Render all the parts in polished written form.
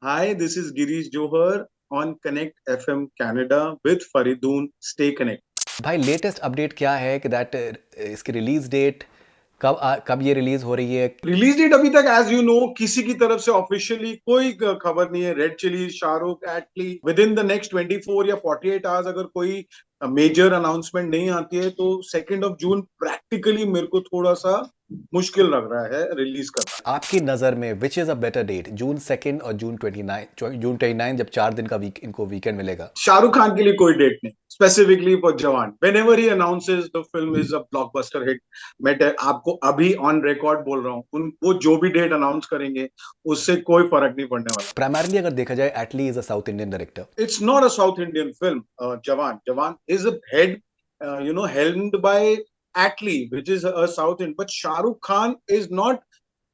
Hi, this is Girish Johar on Connect FM Canada with Faridoon. Stay connected. भाई latest update क्या है कि that इसकी release date कब ये रिलीज हो रही है? रिलीज डेट अभी तक एज यू नो किसी की तरफ से ऑफिशियली कोई खबर नहीं है। Red chilli Shahrukh Atlee with in the next 24 या 48 आवर्स अगर कोई मेजर अनाउंसमेंट नहीं आती है तो 2 जून प्रैक्टिकली मेरे को थोड़ा सा मुश्किल लग रहा है रिलीज करना। आपकी नज़र में which is a better date, June 2 और जून 29 जब 4 दिन का वीक इनको वीकेंड मिलेगा? शाहरुख खान के लिए कोई डेट नहीं, स्पेसिफिकली फॉर जवान। When ever he announces the film is a blockbuster hit. मैं आपको अभी ऑन रिकॉर्ड बोल रहा हूँ, वो जो भी डेट अनाउंस करेंगे उससे कोई फर्क नहीं पड़ने वाला। प्राइमरली अगर देखा जाए, Atlee is a south Indian director. It's not a South Indian film. Jawan is a head, helmed by Atlee, which is a South Indian. But Shah Rukh Khan is not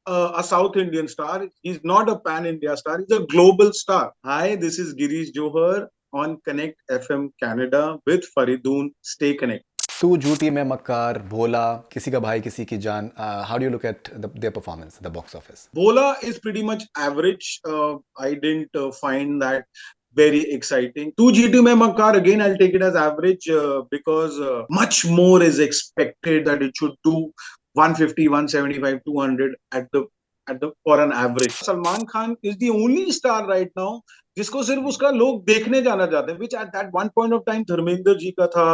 a South Indian star. He's not a pan India star. He's a global star. Hi, this is Girish Johar on Connect FM Canada with Faridoon. Stay connected. तू झूठी मैं मक्कार, भोला, किसी का भाई किसी की जान, how do you look at their performance the box office? Bola is pretty much average. I didn't find that very exciting. 2 GT में Makar, again I'll take it as average because much more is expected that it should do 150, 175, 200 at the for an average. Salman Khan is the only star right now जिसको सिर्फ उसका लोग देखने जाना चाहते हैं, which at that one point of time Dharmendra ji का था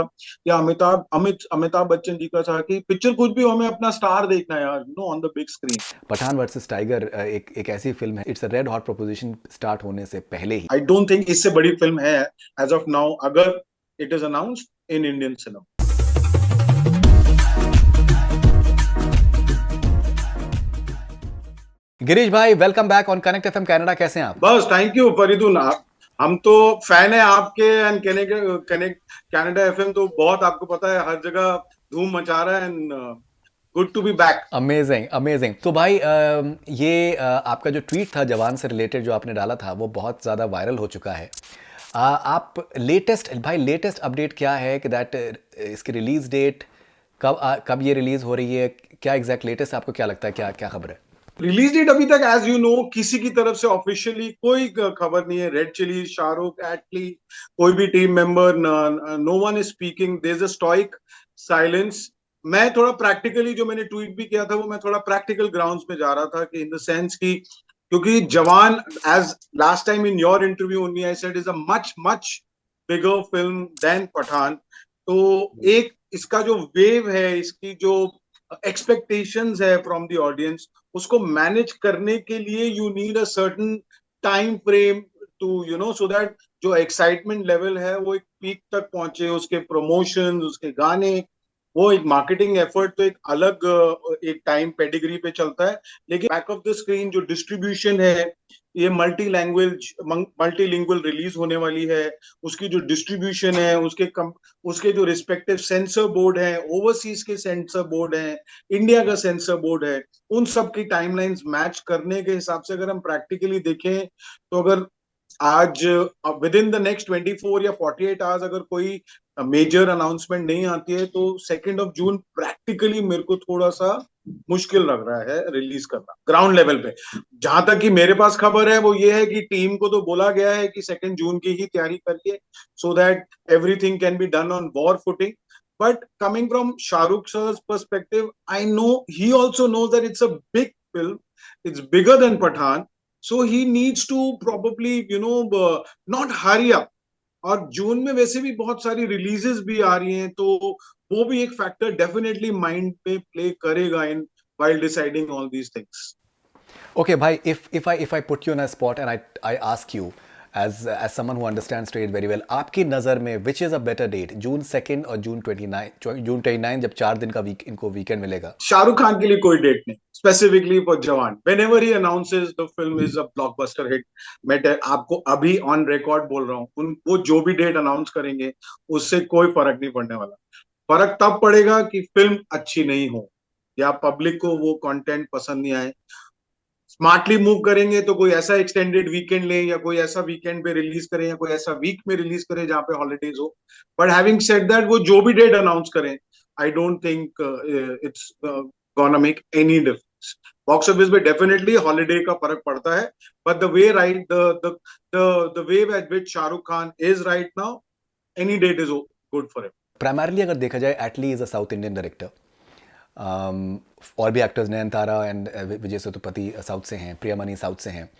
या अमिताभ बच्चन जी का था कि पिक्चर कुछ भी हो, हमें अपना स्टार देखना है यार, on the big screen. Pathaan versus tiger एक ऐसी फिल्म है, it's a red hot proposition start होने से पहले ही। आई डोंट थिंक इससे बड़ी फिल्म है एज ऑफ नाउ अगर it is announced in Indian cinema. Girish भाई, welcome back on Connect FM Canada. कैसे हैं आप? बस थैंक यू फरीदून। आप हम तो फैन है आपके एंड कनेक्ट कनाडा एफएम तो बहुत आपको पता है हर जगह धूम मचा रहा है and good to be back. Amazing amazing. तो भाई ये आपका जो ट्वीट था जवान से रिलेटेड जो आपने डाला था वो बहुत ज़्यादा वायरल हो चुका है। आप लेटेस्ट अपडेट क्या है कि दैट इसकी रिलीज डेट कब ये रिलीज हो रही है? क्या एग्जैक्ट लेटेस्ट आपको क्या लगता है, क्या क्या खबर है? रिलीज डेट अभी तक एज यू नो किसी की तरफ से ऑफिशियली कोई खबर नहीं है। रेड चिली शाहरुख एटली कोई भी team member, no one is speaking, there is a stoic silence. मैं थोड़ा प्रैक्टिकली जो मैंने ट्वीट भी किया था वो मैं थोड़ा प्रैक्टिकल ग्राउंड्स पे जा रहा था कि इन द सेंस की क्योंकि Jawan as last time in your interview only I said is a much much bigger film than Pathaan. तो एक इसका जो वेव है, इसकी जो एक्सपेक्टेशंस है फ्रॉम द ऑडियंस, उसको मैनेज करने के लिए you need a certain time frame to so that जो एक्साइटमेंट लेवल है वो एक पीक तक पहुंचे, उसके प्रमोशन, उसके गाने, वो एक मार्केटिंग एफर्ट तो एक अलग एक टाइम पेडिग्री पे चलता है। लेकिन बैक ऑफ द स्क्रीन जो डिस्ट्रीब्यूशन है, ये मल्टीलिंगुअल रिलीज होने वाली है, उसकी जो डिस्ट्रीब्यूशन है, उसके जो रिस्पेक्टिव सेंसर बोर्ड है, ओवरसीज के सेंसर बोर्ड है, इंडिया का सेंसर बोर्ड है, उन सब की टाइमलाइंस मैच करने के हिसाब से अगर हम प्रैक्टिकली देखें तो अगर आज विद इन द नेक्स्ट 24 या 48 आवर्स अगर कोई मेजर अनाउंसमेंट नहीं आती है तो 2 जून प्रैक्टिकली मेरे को थोड़ा सा मुश्किल लग रहा है रिलीज करना ग्राउंड लेवल पे। जहां तक कि मेरे पास खबर है वो ये है कि टीम को तो बोला गया है कि 2 जून की ही तैयारी करिए so that everything can be done on war footing. But coming from Shahrukh sir's perspective, I know he also knows that it's a big film. It's bigger than Pathan. So he needs to probably, not hurry up. और जून में वैसे भी बहुत सारी releases भी आ रही हैं तो वो भी एक फैक्टर डेफिनेटली माइंड पे प्ले करेगा इन while deciding all these things. Okay, bhai, if I put you on a spot and I ask you as someone who understands trade very well, आपकी नज़र में which is a better date, जून 2 और जून 29 जब 4 दिन का week इनको weekend मिलेगा? शाहरुख खान के लिए कोई डेट नहीं, स्पेसिफिकली फॉर जवान। When ever he announces the film is a blockbuster hit. मैं आपको अभी ऑन रिकॉर्ड बोल रहा हूँ, वो जो भी डेट अनाउंस करेंगे उससे कोई फर्क नहीं पड़ने वाला। फर्क तब पड़ेगा कि फिल्म अच्छी नहीं हो या पब्लिक को वो कंटेंट पसंद नहीं आए। स्मार्टली मूव करेंगे तो कोई ऐसा एक्सटेंडेड वीकेंड ले या कोई ऐसा वीकेंड पे रिलीज करें या कोई ऐसा वीक में रिलीज करें जहां पे हॉलीडेज हो। बट हैविंग सेड दैट वो जो भी डेट अनाउंस करें, I don't think it's gonna make any difference box office पे डेफिनेटली हॉलीडे का फर्क पड़ता है, but the way right the way at which Shahrukh Khan is right now, any date is good for him. Primarily अगर देखा जाए, Atlee is a south Indian director. और भी actors, Nayanthara and Vijay Sethupathi south से हैं, प्रियामणि साउथ से हैं.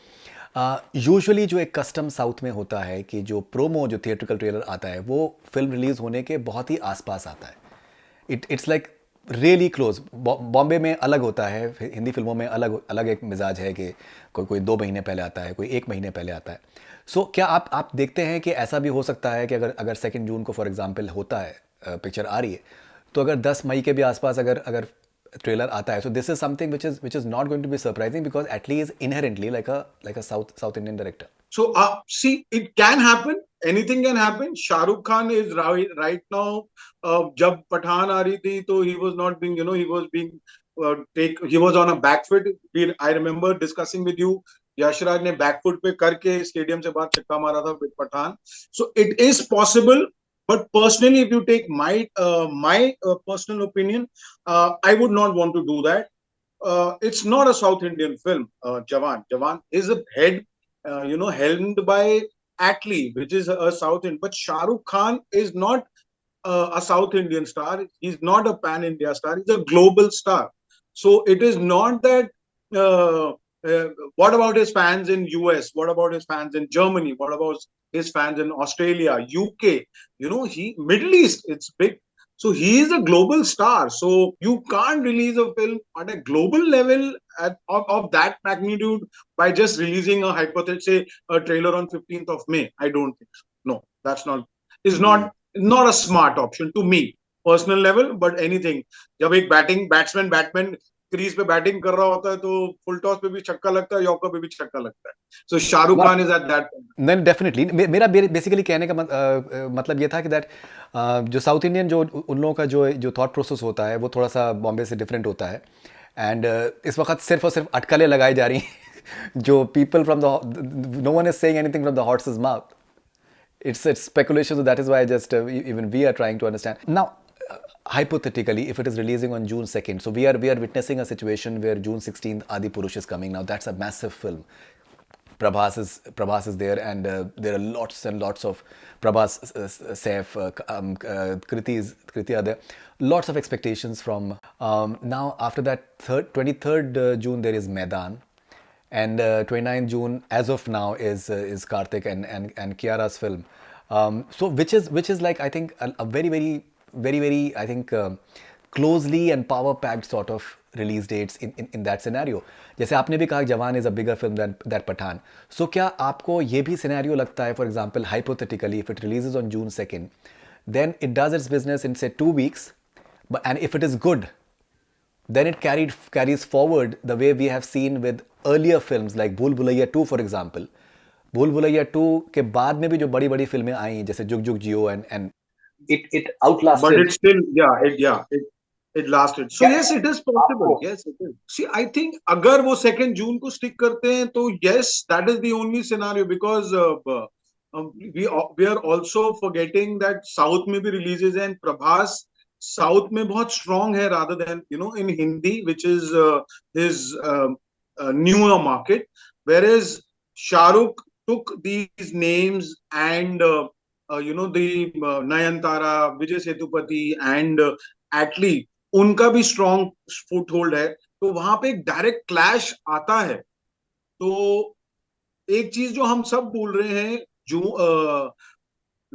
यूजुअली जो एक कस्टम साउथ में होता है कि जो प्रोमो, जो थिएट्रिकल ट्रेलर आता है, वो फिल्म रिलीज होने के बहुत ही आसपास आता है. It's like really close. Bombay में अलग होता है, हिंदी फिल्मों में अलग अलग एक मिजाज है कि कोई 2 महीने पहले आता है, कोई 1 महीने पहले आता है. सो क्या आप देखते हैं कि ऐसा भी हो सकता है कि अगर अगर 2 जून को फॉर एग्जांपल होता है, पिक्चर आ रही है, तो अगर 10 मई के भी आसपास अगर अगर ट्रेलर आता है, so this is something which is not going to be surprising because Atlee is inherently like a South Indian director. So see, it can happen, anything can happen. Shahrukh Khan is right now, jab Pathan aa rahi thi, तो he was not being, he was being he was on a back foot. I remember discussing with you, Yashraj ने back foot पे करके stadium से बाहर छक्का मारा था with Pathaan. So it is possible, but personally, if you take my personal opinion, I would not want to do that. It's not a South Indian film. Jawan is a head, helmed by Atlee, which is a South Indian. But Shah Rukh Khan is not a South Indian star. He's not a pan India star. He's a global star. So it is not that. Uh, what about his fans in US? What about his fans in Germany? What about his fans in Australia, UK? He Middle East. It's big. So he is a global star. So you can't release a film at a global level of that magnitude by just releasing a hypothetical, say, a trailer on 15th of May. I don't think so. No, that's not. Is not a smart option to me, personal level. But anything, जब एक batsman crease पे batting कर रहा होता है तो full toss पे भी छक्का लगता है, यॉर्कर पे भी छक्का लगता है. So Shahrukh Khan is at that. नहीं, डेफिनेटली. मेरा बेसिकली कहने का मतलब ये था कि दैट जो साउथ इंडियन, जो उन लोगों का जो थॉट प्रोसेस होता है, वो थोड़ा सा बॉम्बे से डिफरेंट होता है. एंड इस वक्त सिर्फ और सिर्फ अटकलें लगाई जा रही हैं जो people from the, no one is saying anything from the horse's mouth. It's speculation, so that is why just even we are trying to understand now. Hypothetically, if it is releasing on June 2nd, so we are witnessing a situation where June 16th Adipurush is coming. Now that's a massive film. Prabhas is there, and there are lots and lots of Prabhas, Saif, Kriti are there. Lots of expectations from. Now after that, 23rd June there is Maidan. And 29th June, as of now, is Karthik and Kiara's film. So which is like, I think a very I think closely and power packed sort of release dates in that scenario. जैसे आपने भी कहा जवान is a bigger film than Pathan. So क्या आपको ये भी scenario लगता है, for example, hypothetically, if it releases on June 2nd, then it does its business in say 2 weeks, and if it is good, then it carries forward the way we have seen with earlier films like Bhool Bhulaiya 2, for example. Bhool Bhulaiya 2 के बाद में भी जो बड़ी फिल्में आई, जैसे जुग जुग जियो and it outlasted. But it still, it lasted. So yes, it is possible. Yes, it is. See, I think अगर वो 2nd June को stick करते हैं तो yes, that is the only scenario, because we are also forgetting that South में भी releases हैं. Prabhas South में बहुत strong है rather than in Hindi, which is his newer market, whereas Shahrukh took these names and the Nayantara, Vijay Sethupathi and Atlee, उनका भी strong foothold है, तो वहां पे एक डायरेक्ट क्लैश आता है. तो एक चीज जो हम सब बोल रहे हैं,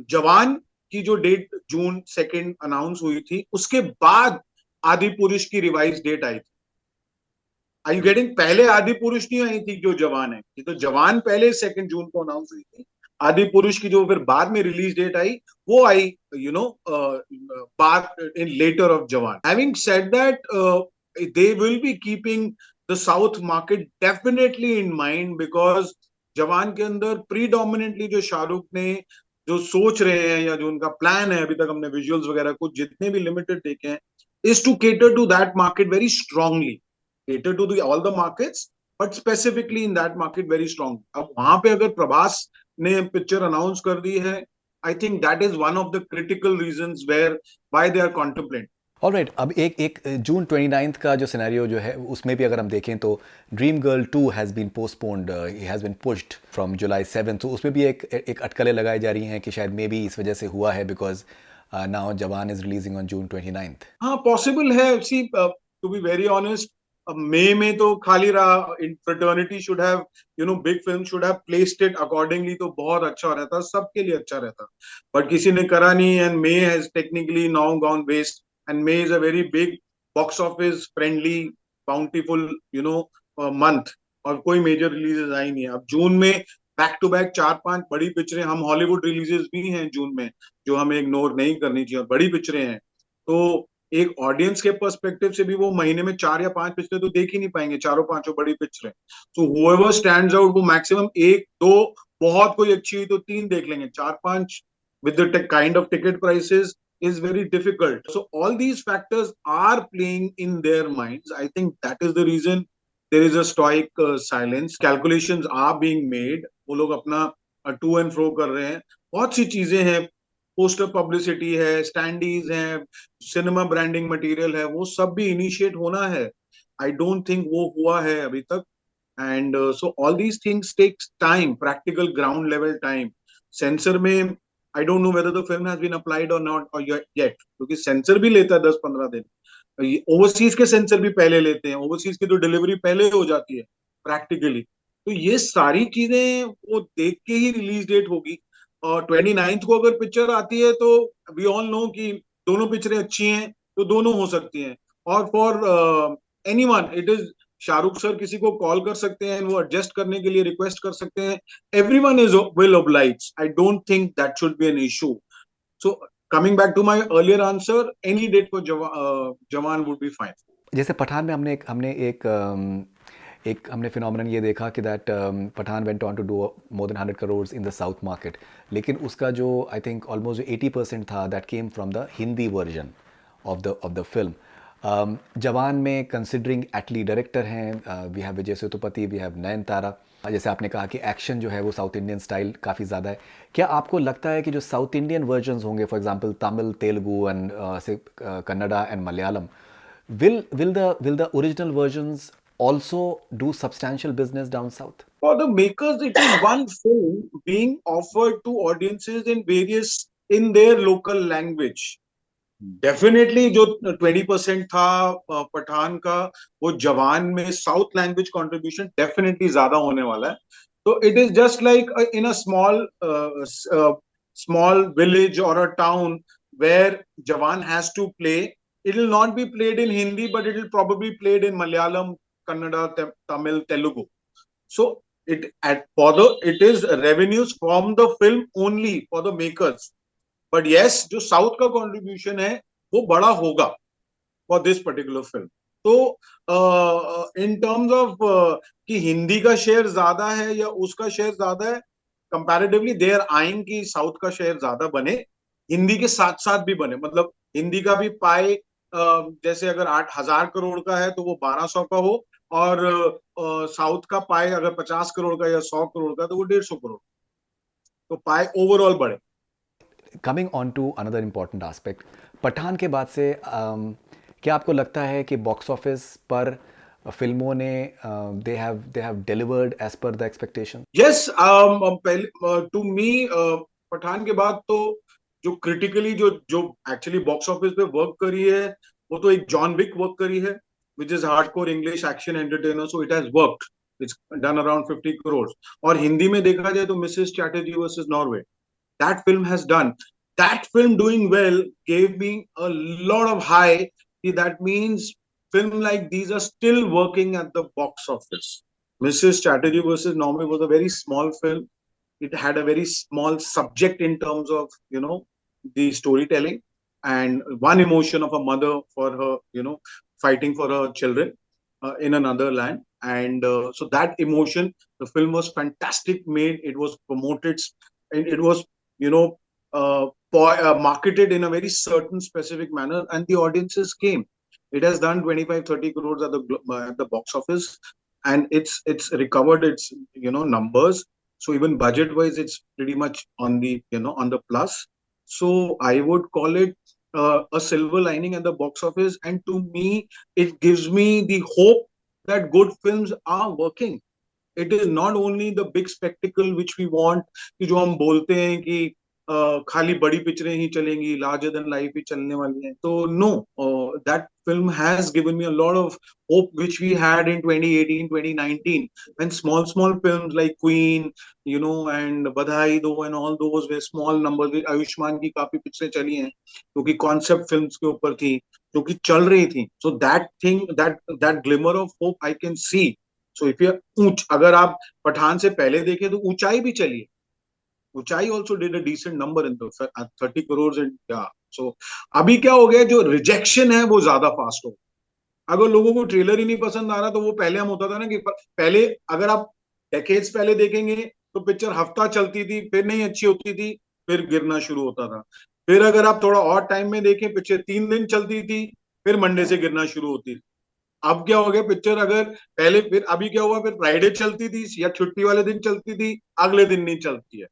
जवान की जो डेट June 2nd अनाउंस हुई थी, उसके बाद आदि पुरुष की रिवाइज डेट आई थी. आई यू गेटिंग? पहले आदि पुरुष नहीं आई थी जो जवान है, तो जवान पहले 2nd June को अनाउंस हुई थी. आदि पुरुष की जो फिर बाद में रिलीज डेट आई, वो आई बाद इन लेटर ऑफ जवान. Having said that, they will be keeping the south market definitely in mind, because जवान के अंदर प्रीडोमिनेंटली जो शाहरुख ने जो सोच रहे हैं या जो उनका प्लान है, अभी तक हमने विजुअल्स वगैरह कुछ जितने भी लिमिटेड देखे हैं, is to cater to that market very strongly. Cater to all the markets, but specifically in that market very strong. अब वहां पे अगर प्रभास ने पिक्चर अनाउंस कर दी है, I think that is one of the critical reasons where why they are contemplating. Alright, अब एक एक जून 29 का जो सिनेरियो जो है उसमें भी अगर हम देखें तो dream girl 2 has been postponed, has been pushed from July 7, तो उसमें भी एक अटकलें लगाई जा रही हैं कि शायद मे बी इस वजह से हुआ है बिकॉज नाउ जवान is releasing on June 29th। हाँ पॉसिबल है। सी टू बी वेरी ऑनेस्ट, मई में तो खाली रहा। Fraternity should have, big film should have placed it accordingly, तो बहुत अच्छा रहता, सबके लिए अच्छा रहता। बट किसी ने करा नहीं, and May has technically now gone west. And May is a very big box office friendly bountiful month, और कोई मेजर रिलीजेस आई नहीं है। अब जून में बैक टू बैक 4-5 बड़ी पिक्चरें, हम हॉलीवुड रिलीजेस भी हैं जून में जो हमें इग्नोर नहीं करनी चाहिए, और बड़ी पिक्चरें हैं। तो एक ऑडियंस के पर्सपेक्टिव से भी वो महीने में 4 या 5 पिक्चरें तो देख ही नहीं पाएंगे, चारों पांचों बड़ी पिक्चरें। तो हुएवर स्टैंड्स आउट वो मैक्सिमम एक दो, बहुत कोई अच्छी हुई तो 3 देख लेंगे, 4-5 with the kind of ticket prices is very difficult. So all these factors are playing in their minds. I think that is the reason there is a stoic silence. Calculations are being made. वो लोग अपना to and fro कर रहे हैं। बहुत सी चीजें हैं, poster publicity है, स्टैंडीज है, सिनेमा ब्रांडिंग मटेरियल है, वो सब भी इनिशिएट होना है। आई डोंट थिंक वो हुआ है अभी तक। And so all these things takes time, practical ground level time. Censor में I don't know whether the film has been applied or not or yet, क्योंकि सेंसर भी लेता है 10-15 दिन। ओवरसीज के सेंसर भी पहले लेते हैं, ओवरसीज की तो डिलीवरी पहले हो जाती है प्रैक्टिकली। तो ये सारी चीजें वो देख के ही रिलीज डेट होगी। और 29th को अगर पिक्चर आती है तो वी ऑल नो कि दोनों पिक्चरें अच्छी हैं, तो दोनों हो सकती हैं। और for anyone it is, Shahrukh sir किसी को कॉल कर सकते हैं, वो एडजस्ट करने के लिए रिक्वेस्ट कर सकते हैं। Everyone is will oblige. I don't think that should be an issue. So coming back to my earlier answer, any date for Jawan would be fine. जैसे पठान में हमने फिनोमेनन ये देखा कि that Pathaan went on to do more than 100 crore in the south market, लेकिन उसका जो I think almost 80% था that came from the Hindi version of the film. Jawan में कंसिडरिंग एटली डायरेक्टर हैं, we have Vijay Sethupathi, we have Nayanthara, जैसे आपने कहा कि एक्शन जो है वो साउथ इंडियन स्टाइल काफ़ी ज़्यादा है, क्या आपको लगता है कि जो साउथ इंडियन वर्जन्स होंगे, for example Tamil, Telugu and से Kannada and Malayalam, will the original versions also do substantial business down south? For the makers, it is one film being offered to audiences in their local language. Definitely जो 20% था पठान का, वो जवान में south language contribution definitely ज्यादा होने वाला है। तो it is just like in a small village और a town where Jawan has to play, it will not be played in Hindi but it will probably played in Malayalam, Kannada, Tamil, Telugu. So it is revenues from the film only for the makers. But yes, जो south का contribution है वो बड़ा होगा for this particular film. तो इन terms of कि हिंदी का share ज्यादा है या उसका शेयर ज्यादा है, कंपैरेटिवली देयर आइंग कि साउथ का शेयर ज्यादा बने, हिंदी के साथ साथ भी बने। मतलब हिंदी का भी पाए, जैसे अगर 8,000 करोड़ का है तो वो 1,200 का हो, और साउथ का पाए अगर 50 करोड़ का या 100 करोड़ का तो वो 150 करोड़, तो पाए ओवरऑल बढ़े। Coming on to another important aspect, Pathaan के बाद से क्या आपको लगता है कि बॉक्स ऑफिस पर फिल्मों ने they have delivered as per the expectation? Yes, पहले टू मी पठान के बाद तो जो क्रिटिकली जो जो एक्चुअली बॉक्स ऑफिस पे वर्क करी है, वो तो एक जॉन विक वर्क करी है, which is hardcore English action entertainer, so it has worked, it's done around 50 crore. और हिंदी में देखा जाए तो Mrs Chatterjee versus Norway, that film has done. That film doing well gave me a lot of high. That means film like these are still working at the box office. Mrs. Chatterjee versus Norway was a very small film. It had a very small subject in terms of, the storytelling, and one emotion of a mother for her, fighting for her children in another land. And so that emotion, the film was fantastic made. It was promoted, and it was, you know, marketed in a very certain specific manner, and the audiences came. It has done 25-30 crores at the box office, and it's recovered its numbers. So even budget wise, it's pretty much on the on the plus. So I would call it a silver lining at the box office, and to me, it gives me the hope that good films are working. It is not only the big spectacle which we want, कि जो हम बोलते हैं कि खाली बड़ी पिक्चरें ही चलेंगी, larger than life ही चलने वाली हैं. तो no, that film has given me a lot of hope which we had in 2018, 2019, when small films like Queen, and Badhai Do and all those were small numbers. Ayushman की काफी पिक्चरें चली हैं जो कि कॉन्सेप्ट फिल्म्स के ऊपर थी, जो कि चल रही थी. So that thing, that glimmer of hope I can see. So if you अगर आप पठान से पहले देखें तो ऊंचाई भी चली है. Uunchai also did a decent number in 30 crore and so अभी क्या हो गया, जो रिजेक्शन है वो ज्यादा फास्ट हो. अगर लोगों को ट्रेलर ही नहीं पसंद आ रहा, तो वो पहले हम होता था ना कि पहले अगर आप डेकेड्स पहले देखेंगे तो पिक्चर हफ्ता चलती थी, फिर नहीं अच्छी होती थी, फिर गिरना शुरू होता था. फिर अगर आप थोड़ा और टाइम में देखें, पिक्चर 3 दिन चलती थी, फिर मंडे से गिरना शुरू होती थी. अब क्या हो गया, पिक्चर अगर पहले, फिर अभी क्या हुआ, फिर फ्राइडे चलती थी या छुट्टी वाले दिन चलती थी, अगले दिन नहीं चलती है.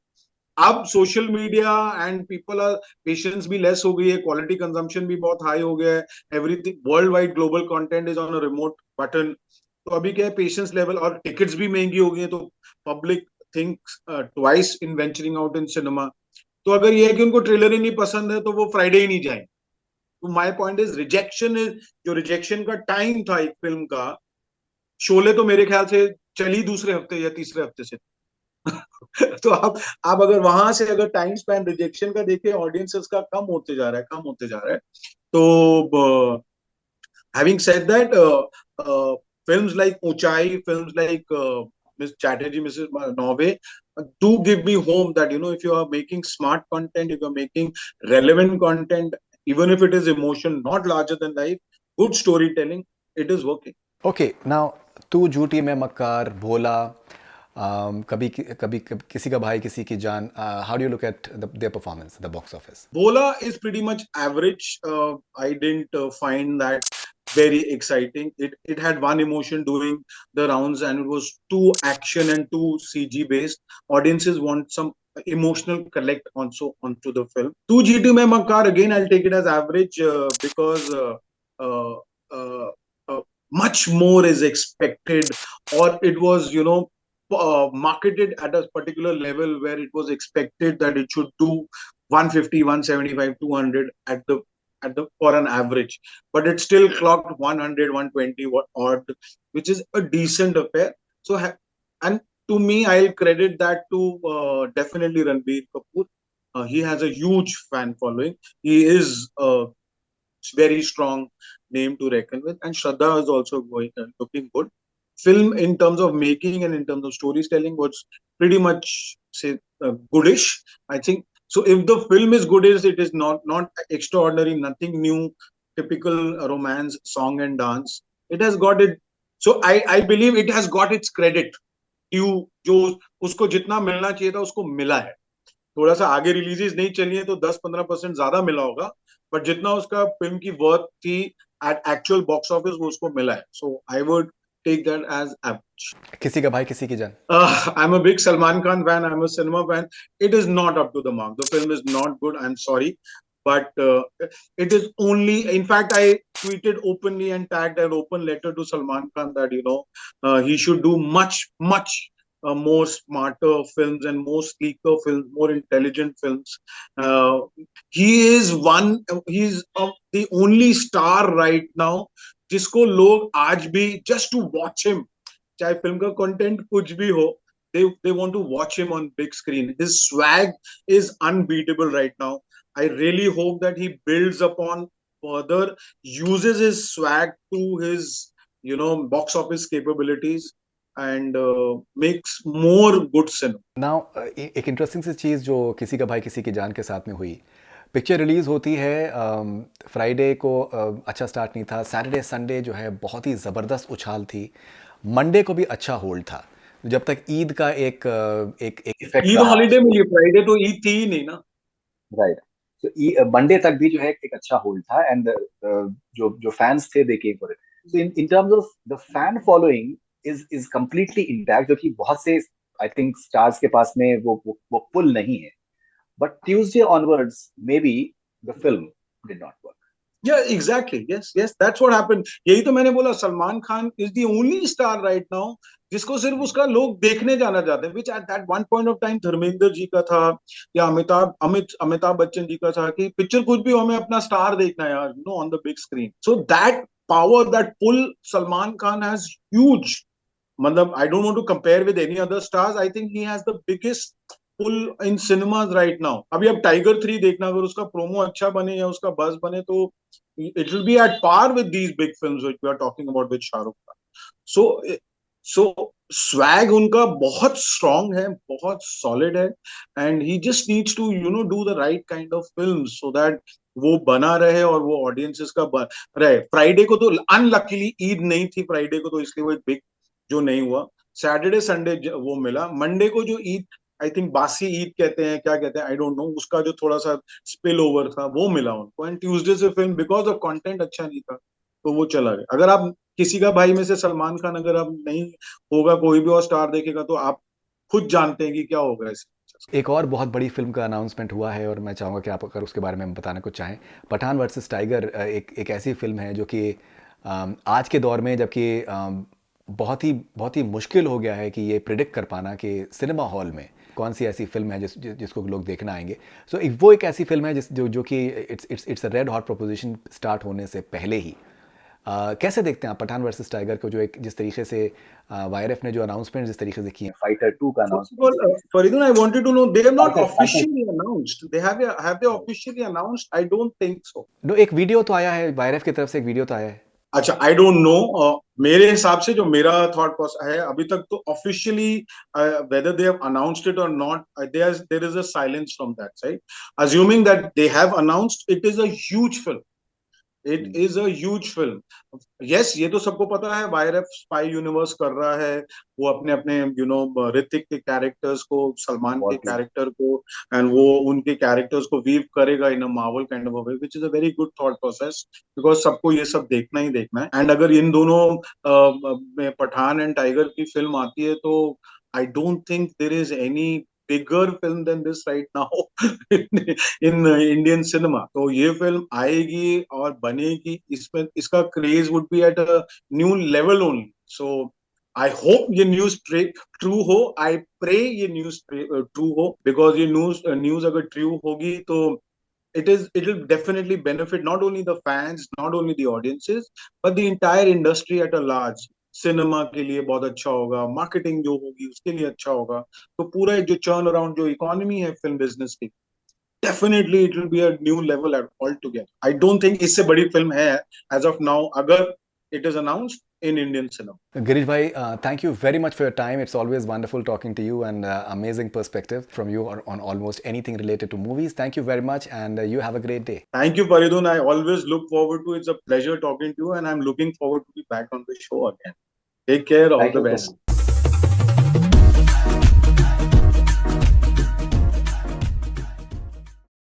अब social media and people are patience भी लेस हो गई है, क्वालिटी कंजम्पशन भी बहुत हाई हो गया है. Everything world wide global content is on a remote button. तो अभी क्या है, पेशेंस लेवल, और टिकट्स भी महंगी हो गई है, तो public thinks twice in venturing out in cinema. तो अगर ये है कि उनको ट्रेलर ही नहीं पसंद है, तो वो फ्राइडे ही नहीं जाएंगे. तो my point is, rejection is, जो रिजेक्शन का टाइम था एक फिल्म का, शोले तो मेरे ख्याल से चली दूसरे हफ्ते या तीसरे हफ्ते से. तो आप अगर वहां से अगर टाइम स्पैन रिजेक्शन का देखें, ऑडियंसेस का कम होते जा रहा है, कम होते जा रहा है. तो having said that, films like ऊंचाई, films like Miss Chatterjee, Mrs. Norway, do give me hope that, if you are making smart content, if you are making relevant content, even if it is emotion, not larger than life, good storytelling, it is working. Okay, now तू झूठी मैं मक्कार, भोला, कभी कभी किसी का भाई किसी की जान, how do you look at their performance the box office? Bola is pretty much average. I didn't find that very exciting. It had one emotion doing the rounds, and it was too action and too CG based. Audiences want some emotional collect also onto the film. 2 GT Mein Makar, again I'll take it as average, because uh, uh, much more is expected, or it was, marketed at a particular level where it was expected that it should do 150, 175, 200 at the for an average, but it still clocked 100, 120 odd, which is a decent affair. So, and to me, I'll credit that to definitely Ranbir Kapoor. He has a huge fan following. He is a very strong name to reckon with, and Shraddha is also looking good. Film in terms of making and in terms of storytelling was pretty much, say, goodish, I think. So if the film is goodish, it is not extraordinary, nothing new, typical romance, song and dance. It has got it. So I believe it has got its credit. You जो उसको जितना मिलना चाहिए था उसको मिला है. थोड़ा सा आगे रिलीजेस नहीं चली है तो 10-15% ज्यादा मिला होगा, बट जितना उसका फिल्म की वर्थ थी एट एक्चुअल बॉक्स ऑफिस, वो उसको मिला है. So I would take that as average. किसी का भाई किसी की जान. I'm a big Salman Khan fan. I'm a cinema fan. It is not up to the mark. The film is not good. I'm sorry, but it is only. In fact, I tweeted openly and tagged an open letter to Salman Khan that he should do much more smarter films and more sleeker films, more intelligent films. Uh, he is one. He's the only star right now जिसको लोग आज भी just to watch him, चाहे film का content कुछ भी हो, they want to watch him on big screen. His swag is unbeatable right now. I really hope that he builds upon further, uses his swag to his box office capabilities, and makes more good cinema. Now एक interesting सी चीज़ जो किसी का भाई किसी की जान के साथ में हुई, पिक्चर रिलीज़ होती है फ्राइडे को, अच्छा स्टार्ट नहीं था, सैटरडे संडे जो है बहुत ही ज़बरदस्त उछाल थी, मंडे को भी अच्छा होल्ड था, जब तक ईद का एक इफेक्ट ईद हॉलीडे में, ये फ्राइडे तो ईद थी ही नहीं ना. राइट. तो मंडे तक भी जो है एक अच्छा होल्ड था, एंड जो फैंस थे they came for it. So in terms of the fan following is completely intact, जो कि बहुत से आई थिंक स्टार्स के पास में वो पुल नहीं है. But Tuesday onwards may be the film did not work. Yeah, exactly. Yes, that's what happened. यही तो मैंने बोला, Salman Khan is the only star right now जिसको सिर्फ उसका लोग देखने जाना चाहते हैं, which at that one point of time Dharmendra ji का था या अमिताभ बच्चन जी का था कि पिक्चर कुछ भी हो, हमें अपना स्टार देखना है यार, on the big screen. So that power, that pull, Salman Khan has huge. मतलब I don't want to compare with any other stars. I think he has the biggest pull in cinemas right now. अभी अब tiger 3 देखना, अगर उसका promo अच्छा बने या उसका बuzz बने तो it will be at par with these big films which we are talking about with Shahrukh Khan. So swag उनका बहुत strong है, बहुत solid है, and he just needs to do the right kind of films so that वो बना रहे और वो audiences का रहे. फ्राइडे को तो अनलकीली ईद नहीं थी फ्राइडे को, तो इसलिए वो एक बिग जो नहीं हुआ. सैटरडे संडे वो मिला. मंडे को जो ईद, आई थिंक बासी ईद कहते हैं, क्या कहते हैं, आई डोंट नो, उसका जो थोड़ा सा स्पिल ओवर था वो मिला उनको. एंड ट्यूसडे से फिल्म, बिकॉज ऑफ कंटेंट अच्छा नहीं था, तो वो चला गया. अगर आप किसी का भाई में से सलमान खान अगर आप नहीं होगा, कोई भी और स्टार देखेगा, तो आप खुद जानते हैं कि क्या होगा इस. एक और बहुत बड़ी फिल्म का अनाउंसमेंट हुआ है और मैं चाहूँगा कि आप अगर उसके बारे में बताना कुछ चाहें. पठान वर्सेस टाइगर एक ऐसी फिल्म है जो कि आज के दौर में, जबकि बहुत ही मुश्किल हो गया है कि ये प्रिडिक्ट कर पाना कि सिनेमा हॉल में कौन सी ऐसी फिल्म है जिसको लोग देखना आएंगे. सो वो एक ऐसी फिल्म है जो कि it's a red hot proposition start होने से पहले ही. कैसे देखते हैं आप पठान वर्सेस टाइगर को, जो जिस तरीके से वाईआरएफ ने जो अनाउंसमेंट जिस तरीके से की है. फाइटर 2 का First of all, announcement. Faridun, I wanted to know, they have not fighter officially announced. Have they officially announced? I don't think so. No, एक वीडियो तो आया है वाईआरएफ की तरफ से, एक वीडियो तो आया है. अच्छा, आई डोंट नो. मेरे हिसाब से जो मेरा थॉट प्रोसेस है अभी तक, तो officially whether they have announced it or not, there is a silence from that side. Assuming that they have announced, it is a huge film. It is a huge film. Yes, ये तो सबको पता है, YRF spy universe कर रहा है. वो अपने अपने ऋतिक के कैरेक्टर्स को, सलमान के कैरेक्टर को, एंड वो उनके कैरेक्टर्स को वीव करेगा in a Marvel kind of a way, which is a very good thought process, because सबको ये सब देखना ही देखना है. एंड अगर इन दोनों में पठान एंड टाइगर की फिल्म आती है, तो I don't think there is any bigger film than this right now in Indian cinema. तो ये फिल्म आएगी और बनेगी, इसमें इसका craze would be at a new level only. So I hope ये न्यूज ट्रू हो. I pray ये न्यूज ट्रू हो, because ये न्यूज अगर ट्रू होगी तो it will definitely benefit not only the fans, not only the audiences, but the entire industry at a large. Cinema के लिए बहुत अच्छा होगा, मार्केटिंग जो होगी उसके लिए अच्छा होगा, तो पूरा जो टर्न अराउंड जो इकोनॉमी है फिल्म बिजनेस की, definitely it will be a new level all together. I don't think इससे बड़ी फिल्म है एज ऑफ नाउ, अगर it is announced in Indian cinema. Girish bhai, thank you very much for your time. It's always wonderful talking to you, and amazing perspective from you on almost anything related to movies. Thank you very much, and you have a great day. Thank you, Faridun. I always look forward to it. It's a pleasure talking to you, and I'm looking forward to be back on the show again. Take care. All Thank the you so best. much.